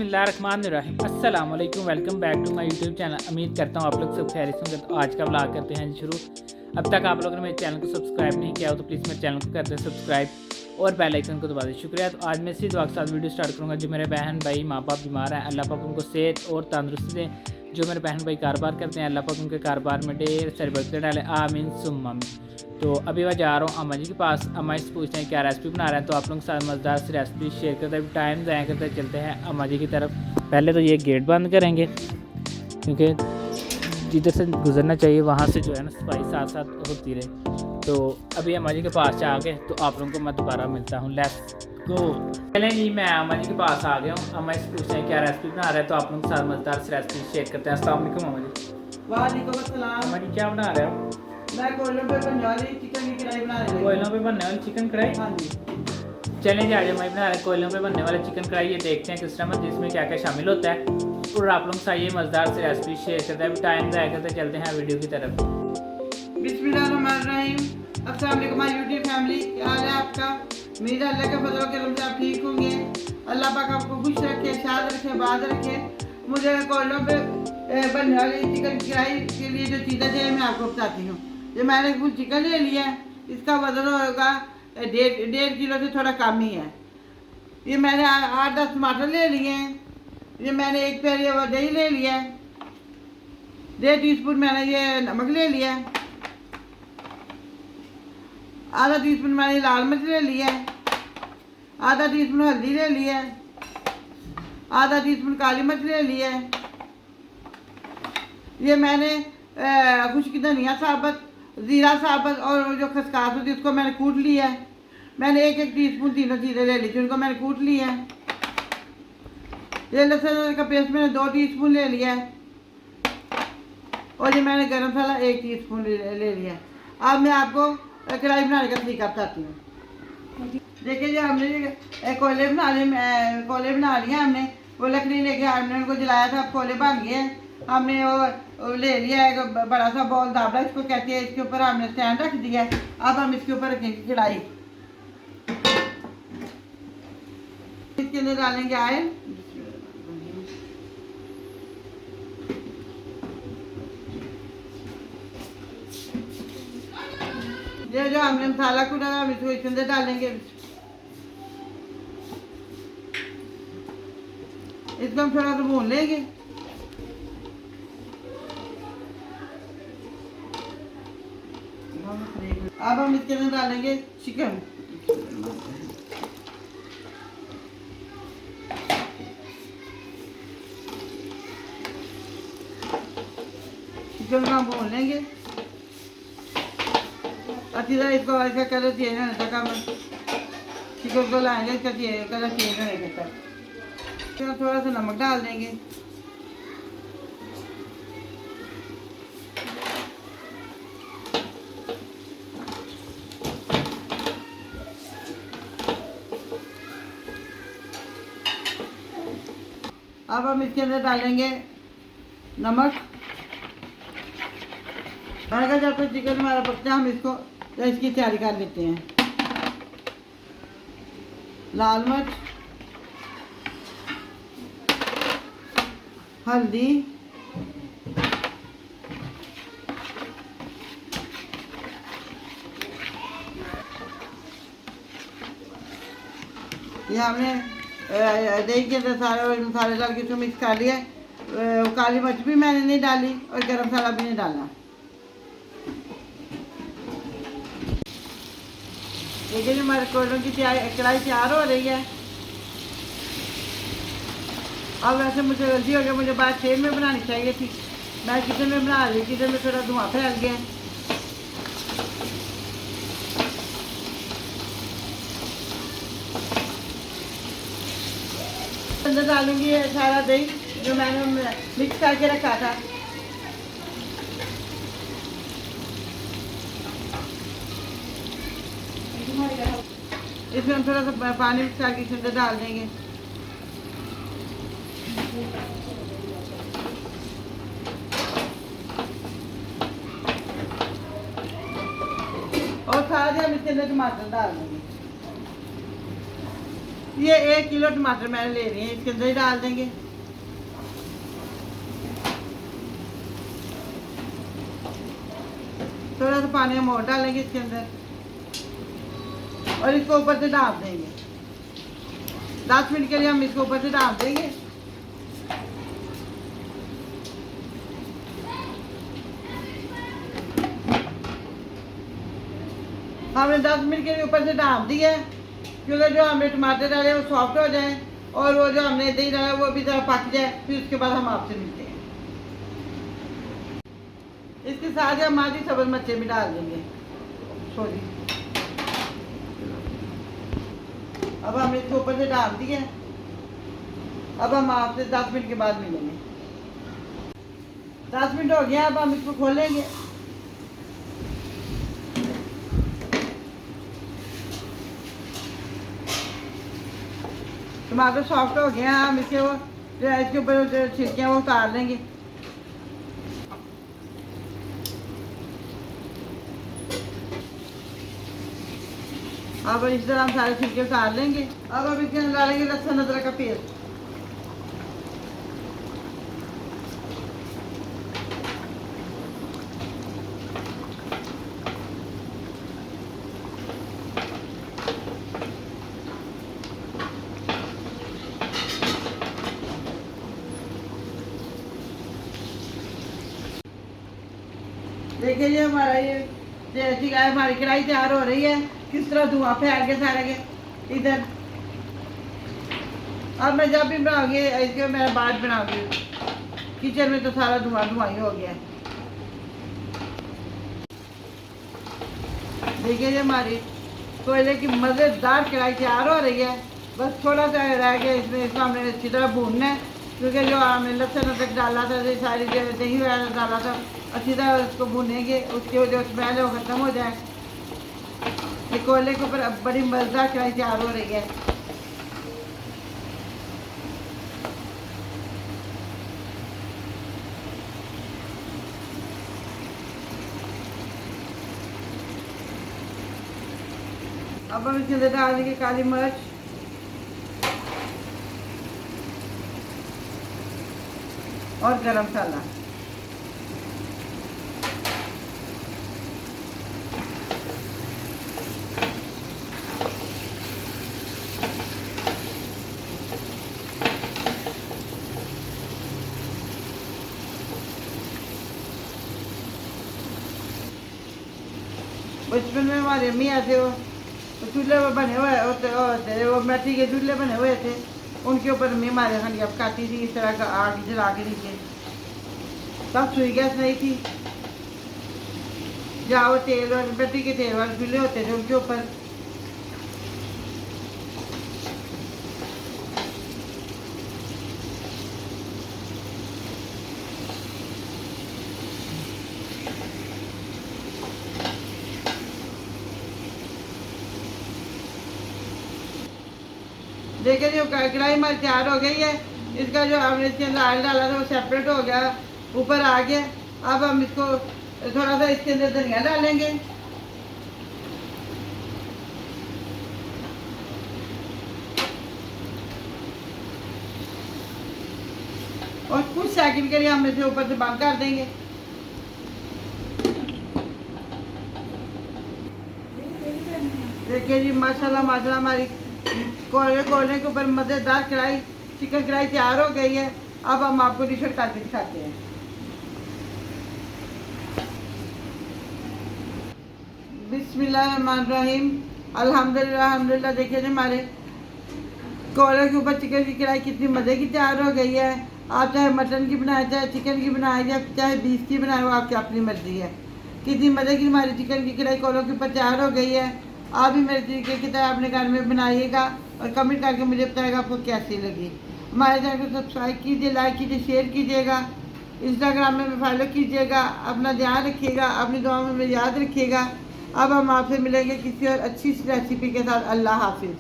बिस्मिल्लाहिर्रहमानिर्रहीम अस्सलाम वालेकुम। Welcome back to my YouTube channel. उम्मीद करता हूँ आप लोग सब खैरियत से होंगे। तो आज का व्लॉग करते हैं शुरू। अब तक आप लोगों ने मेरे चैनल को सब्सक्राइब नहीं किया हो तो प्लीज़ मेरे चैनल को कर दें सब्सक्राइब और बेल आइकन को दबा दें। शुक्रिया। तो आज मैं इसी दुआ के साथ वीडियो स्टार्ट करूँगा। जो मेरे बहन भाई माँ बाप बीमार हैं, अल्लाह पाक उनको सेहत और तंदुरुस्ती दें। जो मेरे बहन भाई कारोबार करते हैं, अल्लाह पाक उनके कारोबार में ढेर सारी बरकत डालें, आमीन सुम्मा आमीन। तो अभी मैं जा रहा हूँ अम्मा जी के पास। अम्मा जी से पूछते हैं क्या रेसिपी बना रहे हैं। तो आप लोगों के साथ मज़ेदार सी रेसिपी शेयर करते हैं। टाइम ज़ाया करते चलते हैं अम्मा जी की तरफ। पहले तो ये गेट बंद करेंगे क्योंकि जिधर से गुजरना चाहिए वहाँ से जो है ना सफाई साथ साथ होती रहे। तो अभी अम्मा जी के पास से आ गए तो आप लोगों को मैं दोबारा मिलता हूँ। Let's go. पहले जी मैं अम्मा जी के पास आ गया हूँ। अम्मा जी से पूछते हैं क्या रेसिपी बना रहे हैं। तो आप लोगों के साथ मज़ेदार सी रेसिपी शेयर करते हैं। अस्सलाम वालेकुम अम्मा जी। वालेकुम अस्सलाम। अम्मा जी क्या बना रहे हो? मैं कोयलों पे बनने वाली चिकन की कढ़ाई बना रही हूँ। कोयलों पे बनने वाली चिकन कढ़ाई? हाँ जी। चलें जी, आज मैं बना रहे कोयलों पे बनने वाले चिकन कढ़ाई। ये देखते हैं किस तरह जिसमें क्या क्या शामिल होता है और आप लोग साथ ये मज़ेदार से रेसिपी शेयर करते हैं। टाइम ज़ाया करते चलते हैं वीडियो की तरफ। बिस्मिल्लाहिर्रहमानिर्रहीम। अस्सलाम वालेकुम माय यूट्यूब फैमिली, क्या हाल है आपका? उम्मीद है अल्लाह के फजल करम से आप ठीक होंगे। अल्लाह पाक आपको खुश रखे, शाद रखे, बाद रखे। मुझे कोयलों पे बनने वाली चिकन की कढ़ाई के लिए जो चीज़ें चाहिए मैं आपको बताती हूँ। जो मैंने कुछ चिकन ले लिया है, इसका वजन होगा 1.5 किलो से थोड़ा कम ही है। ये मैंने 8-10 टमाटर ले लिए हैं। ये मैंने एक पैर ये दही ले लिया है। 1.5 टीस्पून मैंने ये नमक ले लिया है। आधा टीस्पून मैंने लाल मिर्च ले लिया है। आधा टीस्पून हल्दी ले लिया है। आधा टीस्पून काली मिर्च ले लिया है। ये मैंने खुश्क धनिया साबत, ज़ीरा साबत और जो खसकास होती है उसको मैंने कूट लिया है। मैंने एक टीस्पून तीनों चीज़ें ले ली थी, उनको मैंने कूट लिया है। ये लहसुन का पेस्ट मैंने 2 टीस्पून ले लिया है और ये मैंने गरम मसाला 1 टीस्पून ले लिया है। अब मैं आपको कढ़ाई बनाने का तरीका बताती हूँ। देखिए जो हमने कोयले बना लिए हमने, वो लकड़ी लेके हमने उनको जलाया था, अब कोयले बन गए हैं। हमने वो ले लिया एक बड़ा सा बॉल दाबड़ा इसको कहते हैं, इसके ऊपर हमने स्टैंड रख दिया है। अब हम इसके ऊपर रखेंगे कढ़ाई। इसके अंदर डालेंगे ऑयल। ये जो हमने मसाला कूटा था हम इसको इसके अंदर डालेंगे। इसको हम थोड़ा सा भून लेंगे। अब हम इसके अंदर डालेंगे चिकन। चिकन को हम भून लेंगे अच्छी तरह। इसको इसका कलर चेंज होने तक हम चिकन को लाएंगे, इसका कलर चेंज होने तक। फिर थोड़ा सा नमक डाल देंगे। अब हम इसके अंदर डालेंगे नमक। अगर जब तक चिकन हमारा पकता है हम इसको तो इसकी तैयारी कर लेते हैं। लाल मिर्च, हल्दी, ये हमने दही के अंदर सारे मसाले डाल के इसको मिक्स कर लिया। काली मिर्च भी मैंने नहीं डाली और गरम मसाला भी नहीं डाला। देखिए हमारे कोयलों की कढ़ाई तैयार हो रही है। अब वैसे मुझे गलती हो गई, मुझे बात तेल में बनानी चाहिए थी। मैं किचन में बना रही, किचन में थोड़ा धुआं फैल गया। अंदर डालूंगी ये सारा दही जो मैंने मिक्स करके रखा था। इसमें हम थोड़ा सा पानी मिक्स करके इसके अंदर डाल देंगे। और साथ ही हम इसके अंदर टमाटर डाल देंगे। ये 1 किलो टमाटर मैंने ले रही है, इसके अंदर ही डाल देंगे। थोड़ा सा पानी हम और डालेंगे इसके अंदर और इसको ऊपर से डाल देंगे। 10 मिनट के लिए हम इसको ऊपर से डाल देंगे। हमने 10 मिनट के लिए ऊपर से डाल दिया क्योंकि जो हमने टमाटर डाले वो सॉफ्ट हो जाए और वो जो हमने दही डाला वो भी ज़रा पक जाए, फिर उसके बाद हम आपसे मिलते हैं। इसके साथ हम आधी सब्ज़ मिर्चें भी डाल देंगे। सॉरी, अब हम इसको ऊपर से डाल दिए। अब हम आपसे 10 मिनट के बाद मिलेंगे। 10 मिनट हो गया, अब हम इसको खोलेंगे। टमाटर सॉफ्ट हो गया, हम इसके ऊपर जो छिलके वो उतार लेंगे। अब इस तरह हम सारे छिलके उतार लेंगे। अब हम इसके अंदर डालेंगे लहसुन अदरक का पेस्ट। देखिए जी हमारा ये जैसी हमारी कढ़ाई तैयार हो रही है, किस तरह धुआं फैल के सारे के इधर। अब मैं जब भी बनाऊंगी इसके मैं बाद बनाऊंगी, किचन में तो सारा धुआं धुआं ही हो गया। देखिए जी हमारी कोयले की मज़ेदार कढ़ाई तैयार हो रही है। बस थोड़ा सा रह गया इसमें, इसको हमने अच्छी तरह भूनना है क्योंकि जो हमने लहसुन अदरक डाला था, सारी जो दही वगैरह डाला था, अच्छी तरह उसको भूनेंगे। उसके जो स्मेल है वो ख़त्म हो जाए। ये कोयले के ऊपर अब बड़ी मज़ेदार कढ़ाई तैयार हो रही है। अब हम इसके अंदर डाल देंगे काली मिर्च, और गरम मसाला। बचपन में हमारे अम्मी ऐसे वो चूल्हे पर बने हुए होते, वो मिट्टी के चूल्हे बने हुए थे, उनके ऊपर अम्मी हमारे हंडिया पकाती थी इस तरह का आग जला के नीचे। तब सुई गैस नहीं थी, जहाँ वो तेल और मिट्टी के तेल वाले चूल्हे होते थे उनके ऊपर। देखिए जो कढ़ाई हमारी तैयार हो गई है। इसका जो हमने इसके अंदर ऑयल डाला था वो सेपरेट हो गया, ऊपर आ गया। अब हम इसको थोड़ा सा इसके अंदर धनिया डालेंगे और कुछ सेकंड के लिए हम इसे ऊपर से बंद कर देंगे। देखिए जी माशाल्लाह माशाल्लाह हमारी कोयले के ऊपर मज़ेदार कढ़ाई चिकन कढ़ाई तैयार हो गई है। अब हम आपको डिश आउट करके दिखाते हैं। बिस्मिल्लाहिर्रहमानिर्रहीम, अल्हम्दुलिल्लाह अल्हम्दुलिल्लाह। देखिए हमारे कोयले के ऊपर चिकन की कढ़ाई कितनी मज़े की तैयार हो गई है। आप चाहे मटन की बनाए, चाहे चिकन की बनाए, या चाहे बीफ की बनाए, वो आपकी अपनी मर्जी है। कितनी मज़े की हमारी चिकन की कढ़ाई कोयलों के ऊपर तैयार हो गई है। आप भी मेरे तरीके की तरह अपने घर में बनाइएगा और कमेंट करके मुझे बताएगा आपको कैसी लगी। हमारे चैनल को सब्सक्राइब कीजिए, लाइक कीजिए, शेयर कीजिएगा, इंस्टाग्राम में फॉलो कीजिएगा। अपना ध्यान रखिएगा, अपनी दुआओं में याद रखिएगा। अब हम आपसे मिलेंगे किसी और अच्छी सी रेसिपी के साथ। अल्लाह हाफिज़।